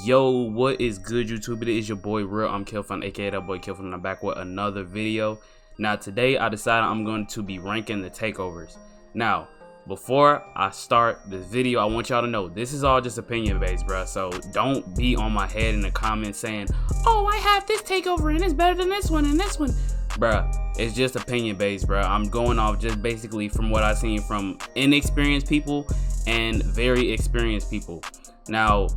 Yo, what is good, YouTube? It is your boy Real. I'm Killfun, aka that boy Killfun, and I'm back with another video. Now today I decided I'm going to be ranking the takeovers. Now before I start this video, I want y'all to know this is all just opinion based, bruh. So don't be on my head in the comments saying, oh, I have this takeover and it's better than this one and this one. Bruh, it's just opinion based, bruh. I'm going off just basically from what I've seen from inexperienced people and very experienced people. Now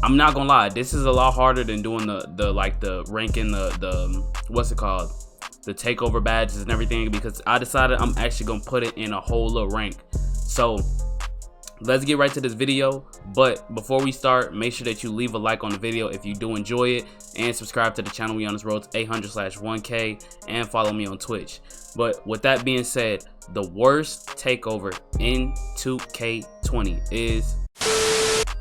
I'm not gonna lie, this is a lot harder than doing the ranking the what's it called, the takeover badges and everything, because I decided I'm actually gonna put it in a whole little rank. So let's get right to this video. But before we start, make sure that you leave a like on the video if you do enjoy it, and subscribe to the channel. We on this road to 800/1K, and follow me on Twitch. But with that being said, the worst takeover in 2K20 is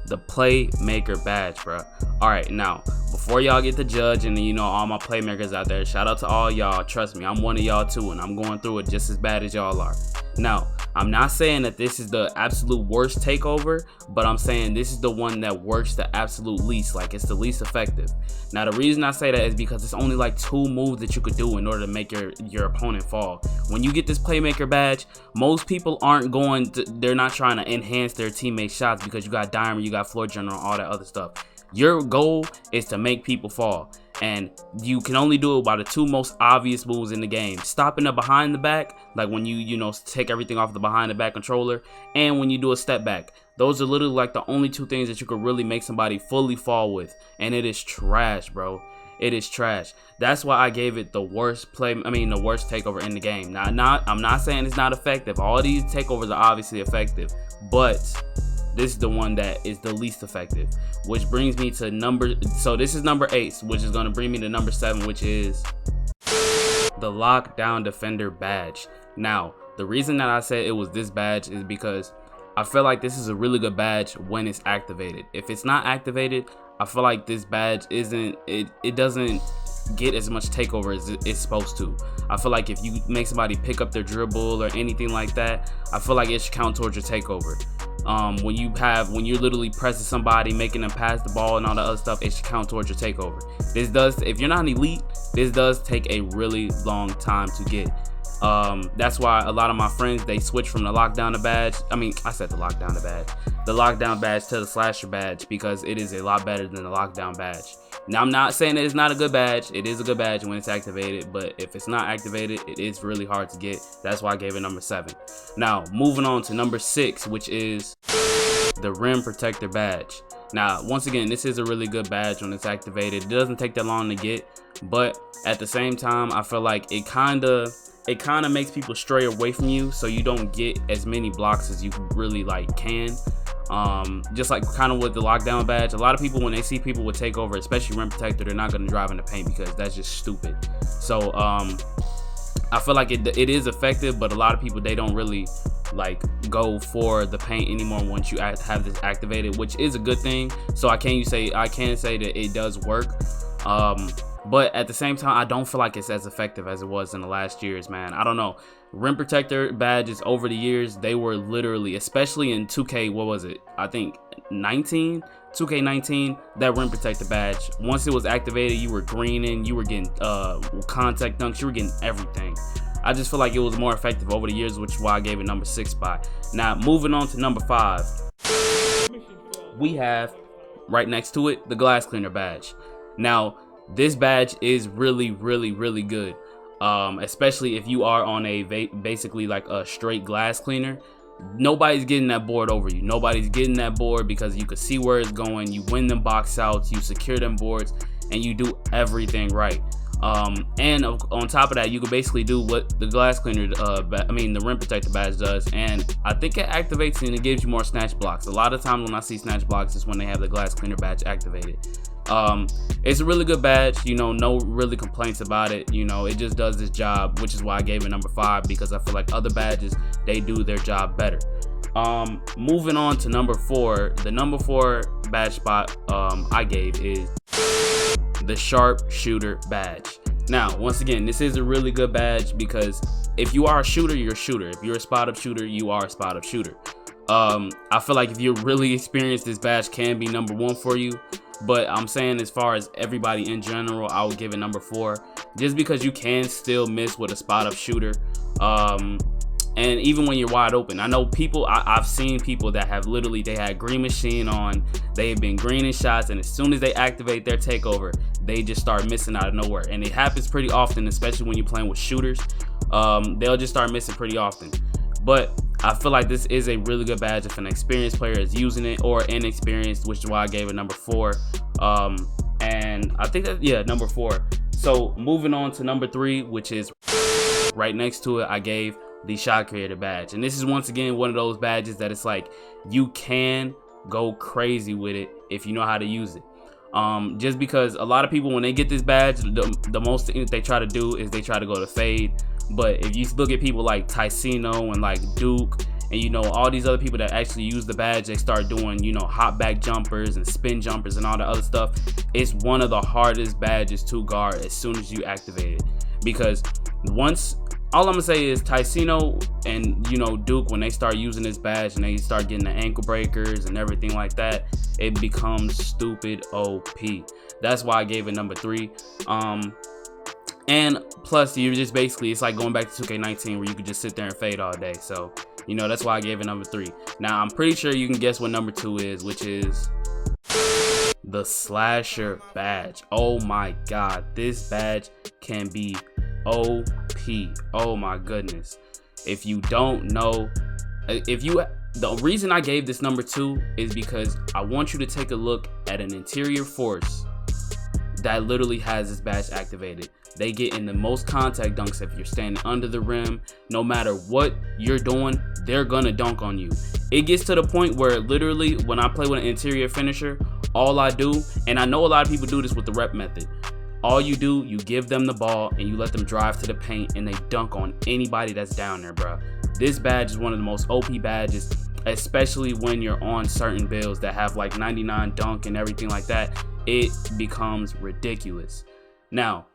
the Playmaker badge, bro. All right, now before y'all get to judge, and you know, all my playmakers out there, shout out to all y'all. Trust me, I'm one of y'all too, and I'm going through it just as bad as y'all are. Now I'm not saying that this is the absolute worst takeover, but I'm saying this is the one that works the absolute least. Like, it's the least effective. Now the reason I say that is because it's only like 2 moves that you could do in order to make your opponent fall. When you get this Playmaker badge, most people aren't going to, they're not trying to enhance their teammates' shots because you got diamond, you got floor general, all that other stuff. Your goal is to make people fall, and you can only do it by the 2 most obvious moves in the game: stopping the behind the back, like when you know, take everything off the behind the back controller, and when you do a step back. Those are literally like the only 2 things that you could really make somebody fully fall with, and it is trash, bro. It is trash. That's why I gave it the worst the worst takeover in the game. I'm not saying it's not effective. All these takeovers are obviously effective, but this is the one that is the least effective, which brings me to this is number 8, which is going to bring me to number 7, which is the Lockdown Defender badge. Now the reason that I said it was this badge is because I feel like this is a really good badge when it's activated. If it's not activated, I feel like this badge it doesn't get as much takeover as it's supposed to. I feel like if you make somebody pick up their dribble or anything like that, I feel like it should count towards your takeover. When you're literally pressing somebody, making them pass the ball and all that other stuff, it should count towards your takeover. If you're not an elite, this does take a really long time to get. That's why a lot of my friends, they switch from the lockdown badge. The lockdown badge to the slasher badge, because it is a lot better than the lockdown badge. Now I'm not saying that it's not a good badge. It is a good badge when it's activated, but if it's not activated, it is really hard to get. That's why I gave it number 7. Now moving on to number 6, which is the Rim Protector badge. Now once again, this is a really good badge when it's activated. It doesn't take that long to get, but at the same time, I feel like it kind of makes people stray away from you, so you don't get as many blocks as you really can. Just like kind of with the lockdown badge, a lot of people, when they see people with takeover, especially Rim Protector, they're not going to drive in the paint because that's just stupid. So I feel like it is effective, but a lot of people, they don't really go for the paint anymore once you have this activated, which is a good thing. So I can say that it does work. But at the same time, I don't feel like it's as effective as it was in the last years, man. I don't know. Rim Protector badges over the years, they were literally, especially in 2K, what was it? I think 2K19, that Rim Protector badge, once it was activated, you were greening, you were getting contact dunks, you were getting everything. I just feel like it was more effective over the years, which is why I gave it number 6 spot. Now moving on to number 5, we have right next to it the Glass Cleaner badge. Now this badge is really good, especially if you are on a basically like a straight glass cleaner. Nobody's getting that board over you. Nobody's getting that board because you can see where it's going. You win them box outs, you secure them boards, and you do everything right. And on top of that, you can basically do what the glass cleaner, the Rim Protector badge does, and I think it activates and it gives you more snatch blocks. A lot of times when I see snatch blocks, is when they have the glass cleaner badge activated. It's a really good badge, you know, no really complaints about it. You know, it just does its job, which is why I gave it number 5, because I feel like other badges, they do their job better. Moving on to number 4, the number 4 badge spot I gave is the Sharpshooter badge. Now once again, this is a really good badge because if you are a shooter, you're a shooter. If you're a spot up shooter, you are a spot up shooter. I feel like if you're really experienced, this badge can be number 1 for you. But I'm saying as far as everybody in general, I would give it number 4, just because you can still miss with a spot up shooter. And even when you're wide open, I know people, I've seen people that have literally, they had green machine on, they've been greening shots, and as soon as they activate their takeover, they just start missing out of nowhere. And it happens pretty often, especially when you're playing with shooters. They'll just start missing pretty often. But I feel like this is a really good badge if an experienced player is using it, or inexperienced, which is why I gave it number 4. And I think that, yeah, number 4. So moving on to number 3, which is right next to it, I gave the shot creator badge. And this is once again one of those badges that it's like you can go crazy with it if you know how to use it. Just because a lot of people, when they get this badge, the most thing that they try to do is they try to go to fade. But if you look at people like Ticino and like Duke, and you know, all these other people that actually use the badge, they start doing, you know, hop back jumpers and spin jumpers and all the other stuff. It's one of the hardest badges to guard as soon as you activate it, because once, all I'm gonna say is Ticino and, you know, Duke, when they start using this badge and they start getting the ankle breakers and everything like that, it becomes stupid OP. That's why I gave it number 3. And plus, you just basically, it's like going back to 2K19 where you could just sit there and fade all day. So, you know, that's why I gave it number 3. Now, I'm pretty sure you can guess what number 2 is, which is the Slasher badge. Oh my god, this badge can be OP. Oh my goodness. If you don't know, the reason I gave this number 2 is because I want you to take a look at an interior force that literally has this badge activated. They get in the most contact dunks if you're standing under the rim. No matter what you're doing, they're gonna dunk on you. It gets to the point where literally when I play with an interior finisher, all I do, and I know a lot of people do this with the rep method, all you do, you give them the ball and you let them drive to the paint and they dunk on anybody that's down there, bro. This badge is one of the most OP badges, especially when you're on certain builds that have like 99 dunk and everything like that. It becomes ridiculous. Now,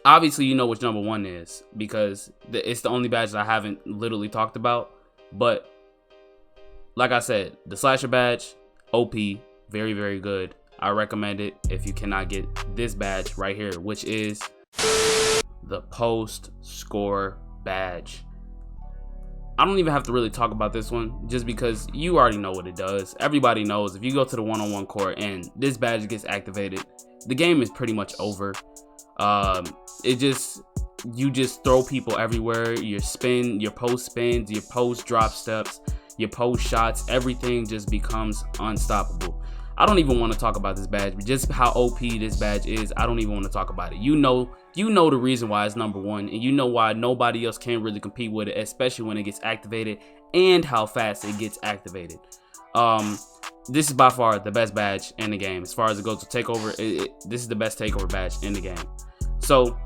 obviously you know which number 1 is, because it's the only badge that I haven't literally talked about. But like I said, the Slasher badge, OP, very, very good. I recommend it if you cannot get this badge right here, which is the post score badge. I don't even have to really talk about this one, just because you already know what it does. Everybody knows if you go to the one-on-one court and this badge gets activated, the game is pretty much over. You just throw people everywhere. Your spin, your post spins, your post drop steps, your post shots, everything just becomes unstoppable. I don't even want to talk about this badge, but just how OP this badge is, I don't even want to talk about it. You know the reason why it's number 1, and you know why nobody else can really compete with it, especially when it gets activated and how fast it gets activated. This is by far the best badge in the game. As far as it goes to takeover, this is the best takeover badge in the game. So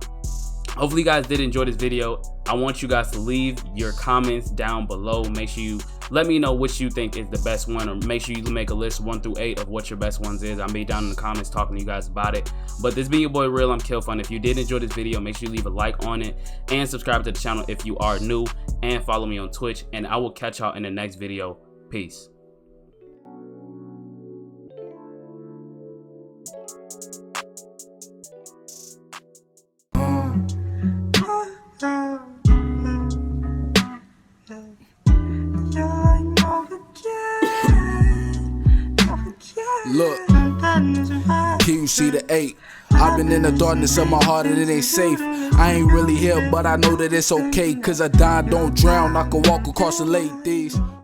hopefully you guys did enjoy this video. I want you guys to leave your comments down below. Make sure you let me know which you think is the best one, or make sure you make a list 1 through 8 of what your best ones is. I'll be down in the comments talking to you guys about it. But this being your boy Real, I'm Killfun. If you did enjoy this video, make sure you leave a like on it and subscribe to the channel if you are new, and follow me on Twitch, and I will catch y'all in the next video. Peace. Look, can you see the 8? I've been in the darkness of my heart and it ain't safe. I ain't really here, but I know that it's okay, cause I die, don't drown. I can walk across the lake. These